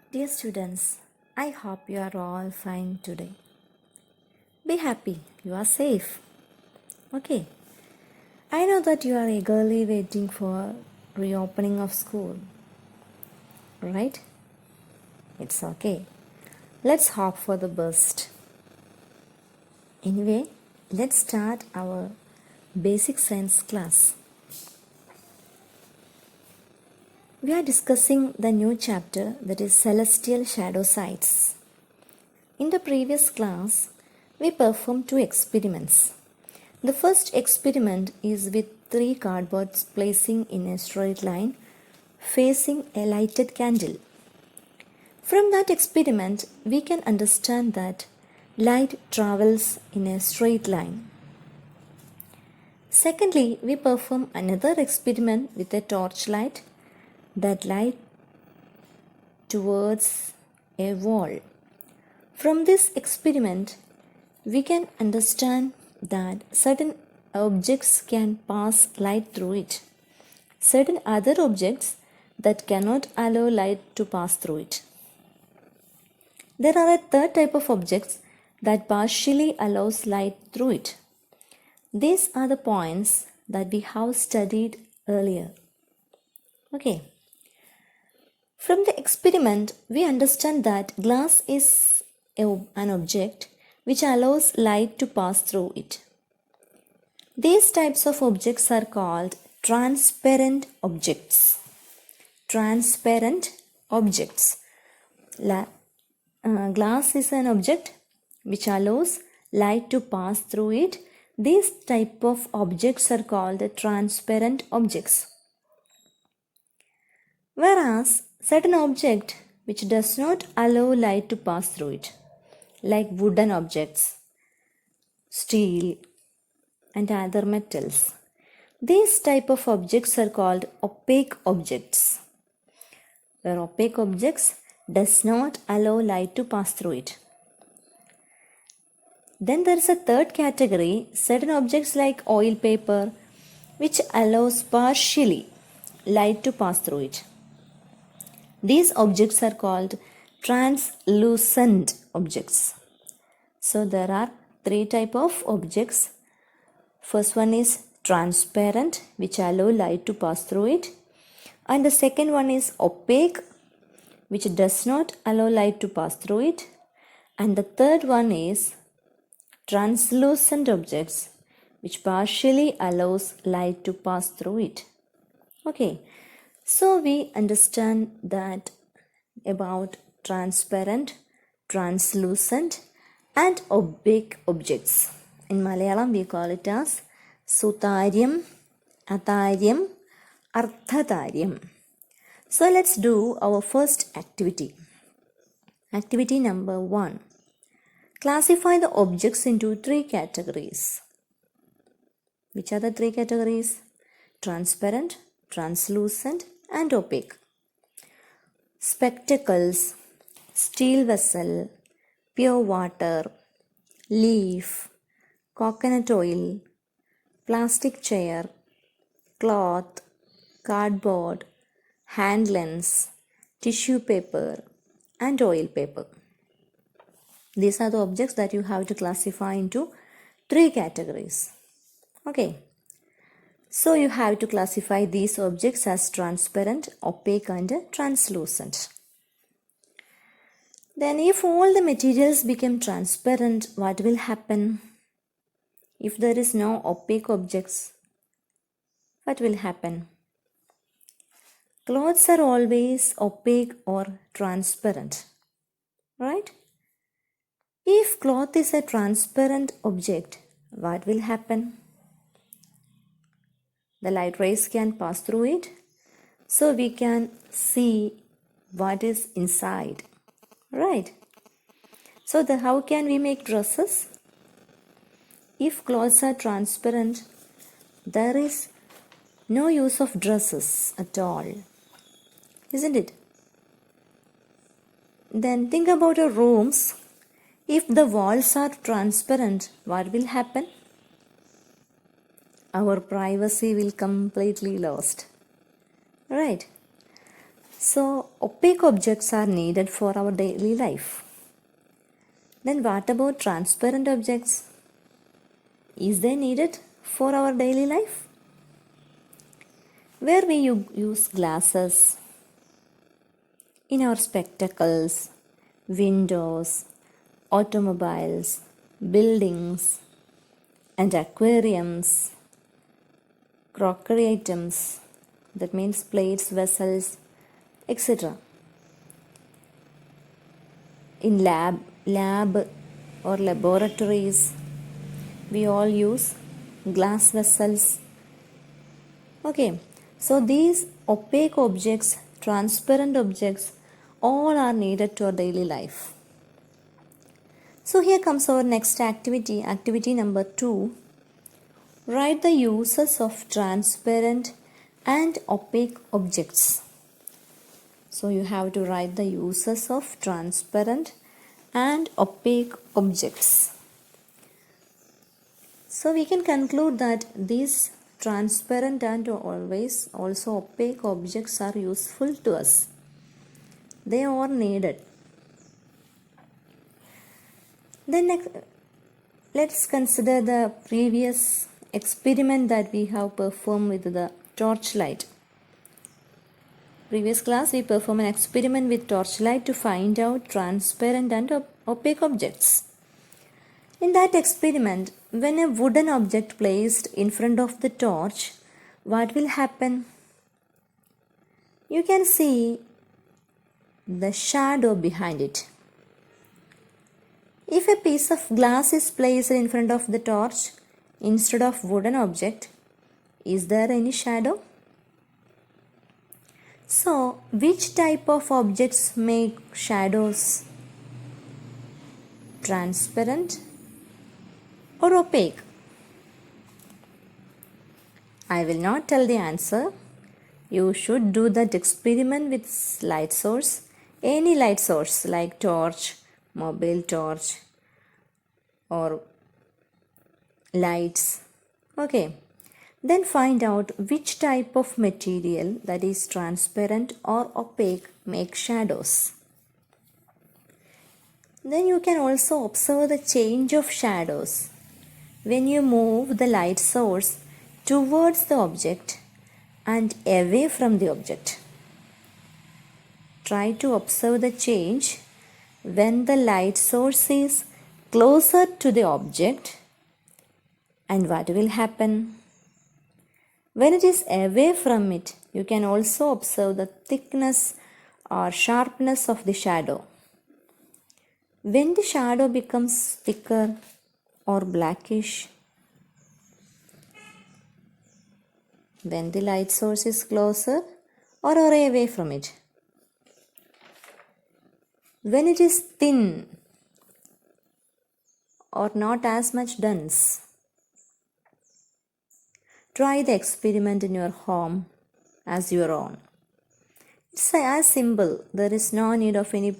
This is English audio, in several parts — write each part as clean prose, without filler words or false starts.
Dear students, I hope you are all fine today. Be happy, you are safe. Okay, I know that you are eagerly waiting for reopening of school, right? It's okay. Let's hope for the best. Anyway, let's start our basic science class. We are discussing the new chapter that is celestial shadow sites. In the previous class, we performed two experiments. The first experiment is with three cardboards placing in a straight line facing a lighted candle. From that experiment, we can understand that light travels in a straight line. Secondly, we perform another experiment with a torchlight that light towards a wall. From this experiment, we can understand that certain objects can pass light through it. Certain other objects that cannot allow light to pass through it. There are a third type of objects that partially allows light through it. These are the points that we have studied earlier. Okay. From the experiment, we understand that glass is an object which allows light to pass through it. These types of objects are called transparent objects. Transparent objects. Glass is an object which allows light to pass through it. These type of objects are called transparent objects. Whereas certain object which does not allow light to pass through it, like wooden objects, steel and other metals. These type of objects are called opaque objects, where opaque objects does not allow light to pass through it. Then there is a third category, certain objects like oil paper, which allows partially light to pass through it. These objects are called translucent objects. So there are three types of objects. First one is transparent, which allow light to pass through it. And the second one is opaque, which does not allow light to pass through it. And the third one is translucent objects, which partially allows light to pass through it. Okay, so we understand that about transparent, translucent and opaque objects. In Malayalam we call it as Sutaryam, Ataryam, Arthataryam. So let's do our first activity. Activity number 1. Classify the objects into three categories. Which are the three categories? Transparent, translucent and opaque. Spectacles, steel vessel, pure water, leaf, coconut oil, plastic chair, cloth, cardboard, handlens, tissue paper and oil paper. These are the objects that you have to classify into three categories. Okay. So you have to classify these objects as transparent, opaque and translucent. Then if all the materials become transparent, what will happen? If there is no opaque objects, what will happen? Clothes are always opaque or transparent, right? If cloth is a transparent object, what will happen? The light rays can pass through it, so we can see what is inside, right? So how can we make dresses? If clothes are transparent, there is no use of dresses at all, isn't it? Then think about your rooms. If the walls are transparent, what will happen? Our privacy will completely lost, right? So opaque objects are needed for our daily life. Then what about transparent objects? Is they needed for our daily life? Where we use glasses in our spectacles, windows, automobiles, buildings, and aquariums, crockery items, that means plates, vessels, etc. In lab or laboratories, we all use glass vessels. Okay, so these opaque objects, transparent objects, all are needed to our daily life. So here comes our next activity, activity number 2. Write the uses of transparent and opaque objects. So you have to write the uses of transparent and opaque objects. So we can conclude that these transparent and always also opaque objects are useful to us. They are needed. Then next, let's consider the previous experiment that we have performed with the torchlight. Previous class we performed an experiment with torchlight to find out transparent and opaque objects. In that experiment, when a wooden object placed in front of the torch, what will happen? You can see the shadow behind it. If a piece of glass is placed in front of the torch instead of wooden object, is there any shadow? So, which type of objects make shadows? Transparent or opaque? I will not tell the answer. You should do that experiment with light source, any light source like torch, mobile torch or lights. Okay. Then find out which type of material, that is transparent or opaque, make shadows. Then you can also observe the change of shadows when you move the light source towards the object and away from the object. Try to observe the change when the light source is closer to the object, and what will happen? When it is away from it, you can also observe the thickness or sharpness of the shadow. When the shadow becomes thicker or blackish, when the light source is closer or away from it. When it is thin or not as much dense. Try the experiment in your home as your own. It's as simple. There is no need of any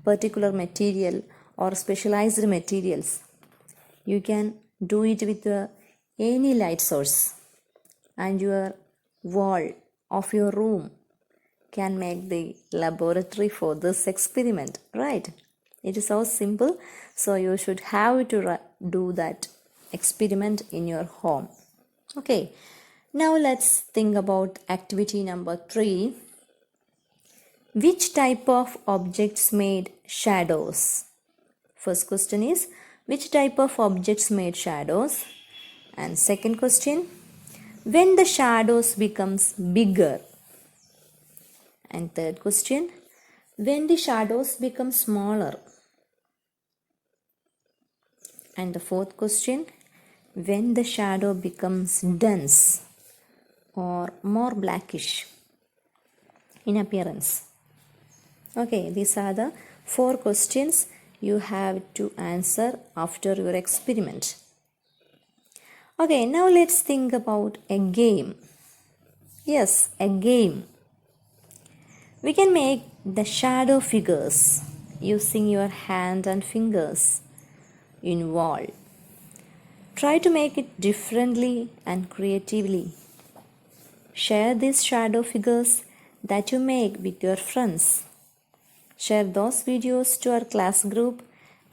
particular material or specialized materials. You can do it with any light source, and your wall of your room can make the laboratory for this experiment, right? It is so simple. So you should have to do that experiment in your home. Okay, now let's think about activity number 3. Which type of objects made shadows? First question is, which type of objects made shadows? And second question, when the shadows becomes bigger? And third question, when the shadows become smaller? And the fourth question, when the shadow becomes dense or more blackish in appearance. Okay, these are the 4 questions you have to answer after your experiment. Okay, now let's think about a game. Yes, a game. We can make the shadow figures using your hand and fingers in wall. Try to make it differently and creatively. Share these shadow figures that you make with your friends. Share those videos to our class group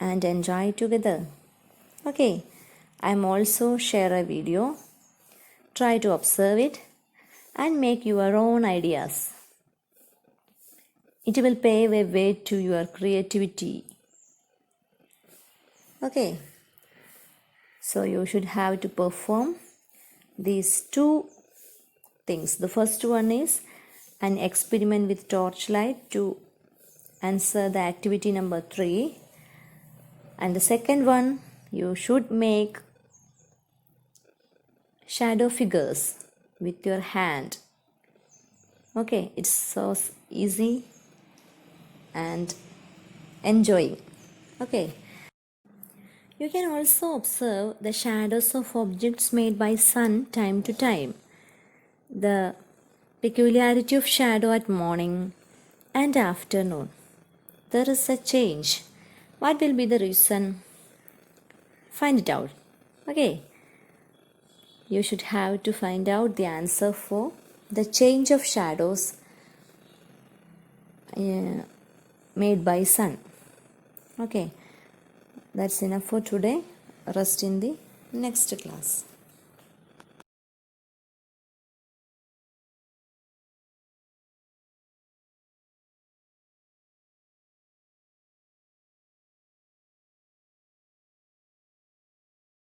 and enjoy together. Okay, I'm also share a video. Try to observe it and make your own ideas. It will pave a way to your creativity. Okay, so you should have to perform these two things. The first one is an experiment with torchlight to answer the activity number 3. And the second one, you should make shadow figures with your hand. Okay, it's so easy and enjoying. Okay, you can also observe the shadows of objects made by sun time to time. The peculiarity of shadow at morning and afternoon. There is a change. What will be the reason? Find it out. Okay. You should have to find out the answer for the change of shadows made by sun. Okay. That's enough for today. Rest in the next class.